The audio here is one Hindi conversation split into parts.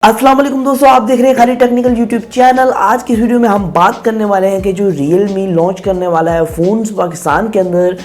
अस्सलाम वालेकुम दोस्तों, आप देख रहे हैं खाली टेक्निकल यूट्यूब चैनल। आज की वीडियो में हम बात करने वाले हैं कि जो Realme लॉन्च करने वाला है फ़ोन्स पाकिस्तान के अंदर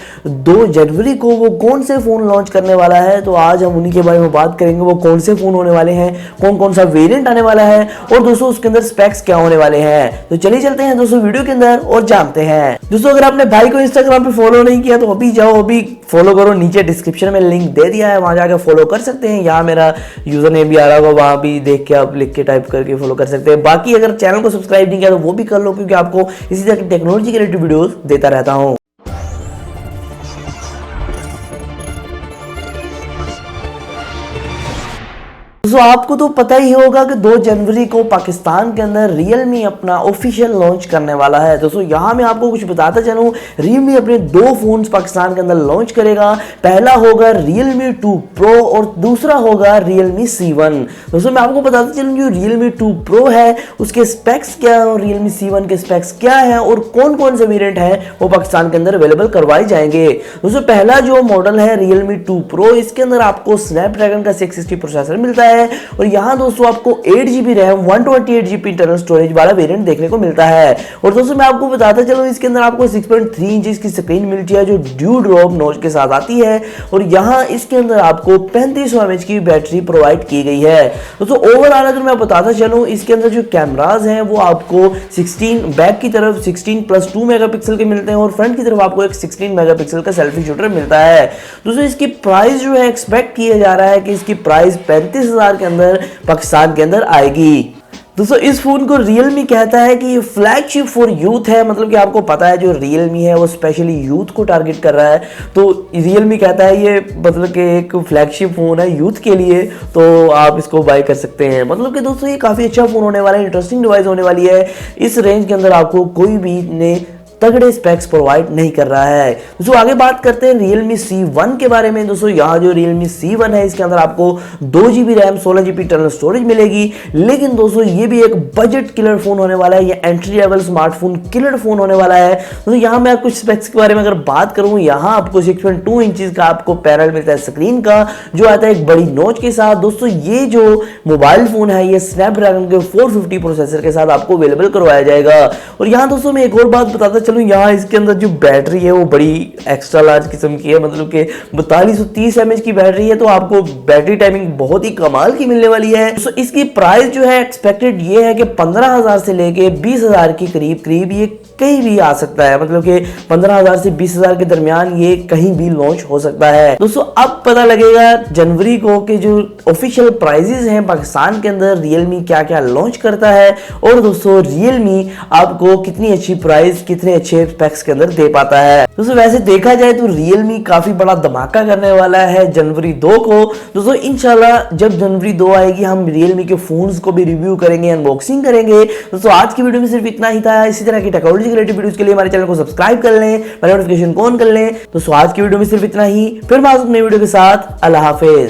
2 जनवरी को, वो कौन से फ़ोन लॉन्च करने वाला है। तो आज हम उन्हीं के बारे में बात करेंगे, वो कौन से फ़ोन होने वाले हैं, कौन कौन सा वेरियंट आने वाला है और दोस्तों उसके अंदर स्पेक्स क्या होने वाले हैं। तो चलिए चलते हैं दोस्तों वीडियो के अंदर और जानते हैं। दोस्तों अगर आपने भाई को इंस्टाग्राम पे फॉलो नहीं किया तो अभी जाओ, अभी फॉलो करो। नीचे डिस्क्रिप्शन में लिंक दे दिया है, वहां जाकर फॉलो कर सकते हैं। यहाँ मेरा यूजर नेम भी आ रहा होगा, वहां भी देख के आप लिख के टाइप करके फॉलो कर सकते हैं। बाकी अगर चैनल को सब्सक्राइब नहीं किया तो वो भी कर लो, क्योंकि आपको इसी तरह की टेक्नोलॉजी के रिलेटेड वीडियोस देता रहता हूं। दोस्तों आपको तो पता ही होगा कि 2 जनवरी को पाकिस्तान के अंदर Realme अपना ऑफिशियल लॉन्च करने वाला है। दोस्तों यहाँ मैं आपको कुछ बताता चलूँ, Realme अपने 2 फोन्स पाकिस्तान के अंदर लॉन्च करेगा। पहला होगा Realme 2 Pro और दूसरा होगा Realme C1। दोस्तों मैं आपको बताता चलूँ जो Realme 2 Pro है उसके स्पेक्स क्या है और Realme C1 के स्पेक्स क्या है और कौन कौन से वेरिएंट है वो पाकिस्तान के अंदर अवेलेबल करवाए जाएंगे। दोस्तों पहला जो मॉडल है Realme 2 Pro, इसके अंदर आपको स्नैपड्रैगन का 660 प्रोसेसर मिलता है और यहां दोस्तों आपको 8GB RAM 128GB internal storage वाला वेरिएंट देखने को मिलता है। और दोस्तों मैं आपको बताता चलूं इसके अंदर आपको 6.3 इंच की स्क्रीन मिलती है जो ड्यू ड्रॉप नॉच के साथ आती है और यहां इसके अंदर आपको 3500 mAh की बैटरी प्रोवाइड की गई है। दोस्तों ओवरऑल अगर मैं बताता चलूं इसके अंदर जो कैमराज हैं वो आपको 16 बैक की तरफ 16+2 मेगापिक्सल के मिलते हैं और फ्रंट की तरफ आपको एक 16 मेगापिक्सल का सेल्फी शूटर मिलता है। दोस्तों इसकी प्राइस जो है एक्सपेक्ट किया जा रहा है कि इसकी प्राइस 35,000 के अंदर पाकिस्तान के अंदर आएगी। दोस्तों इस फोन को Realme कहता है कि ये फ्लैगशिप फॉर यूथ है, मतलब कि आपको पता है जो Realme है वो स्पेशली यूथ को टारगेट कर रहा है। तो Realme कहता है ये मतलब कि एक फ्लैगशिप फोन है यूथ के लिए, तो आप इसको बाय कर सकते हैं। मतलब कि दोस्तों ये काफ़ी अच्छा फोन होने वाला है, इंटरेस्टिंग डिवाइस होने वाली है। इस रेंज के अंदर आपको कोई भी ने तगड़े स्पेक्स प्रोवाइड नहीं कर रहा है। दोस्तों आगे बात करते हैं Realme C1 के बारे में। दोस्तों यहाँ जो Realme C1 है इसके अंदर आपको 2GB RAM 16GB internal storage मिलेगी। लेकिन दोस्तों ये भी एक बजट किलर फोन होने वाला है, ये entry level smartphone killer phone होने वाला है। दोस्तों यहाँ मैं कुछ स्पेक्स के बारे में अगर बात करूँ, यहाँ आपको 6.2 इंच का आपको पैनल मिलता है स्क्रीन का, जो आता है एक बड़ी नोच के साथ। दोस्तों ये जो मोबाइल फोन है ये स्नैपड्रैगन के 450 प्रोसेसर के साथ आपको अवेलेबल करवाया जाएगा। और यहाँ दोस्तों मैं एक और बात बताता चलूं, यहाँ इसके अंदर जो बैटरी है वो बड़ी एक्स्ट्रा लार्ज किस्म की है, मतलब कि 4230 mAh की बैटरी है, तो आपको बैटरी टाइमिंग बहुत ही कमाल की मिलने वाली है। तो इसकी प्राइस जो है एक्सपेक्टेड ये है कि 15,000 से लेके 20,000 के करीब ये कहीं भी आ सकता है, मतलब कि 15,000 से 20,000 के दरमियान ये कहीं भी लॉन्च हो सकता है। दोस्तों अब पता लगेगा जनवरी को कि जो ऑफिशियल प्राइजेस हैं पाकिस्तान के अंदर Realme क्या क्या लॉन्च करता है और दोस्तों Realme आपको कितनी अच्छी प्राइस कितने अच्छे स्पेक्स के अंदर दे पाता है। दोस्तों वैसे देखा जाए तो Realme काफी बड़ा धमाका करने वाला है जनवरी 2 को। दोस्तों इंशाल्लाह जब जनवरी 2 आएगी हम Realme के फोन्स को भी रिव्यू करेंगे, अनबॉक्सिंग करेंगे। दोस्तों आज की वीडियो में सिर्फ इतना ही था। इसी तरह की टेक्नोलॉजी रिलेटेड वीडियोस के लिए हमारे चैनल को सब्सक्राइब कर लें, नोटिफिकेशन ऑन कर लें। दोस्तों आज की वीडियो में सिर्फ इतना ही, फिर मैं नई वीडियो के साथ। अल्लाह हाफिज।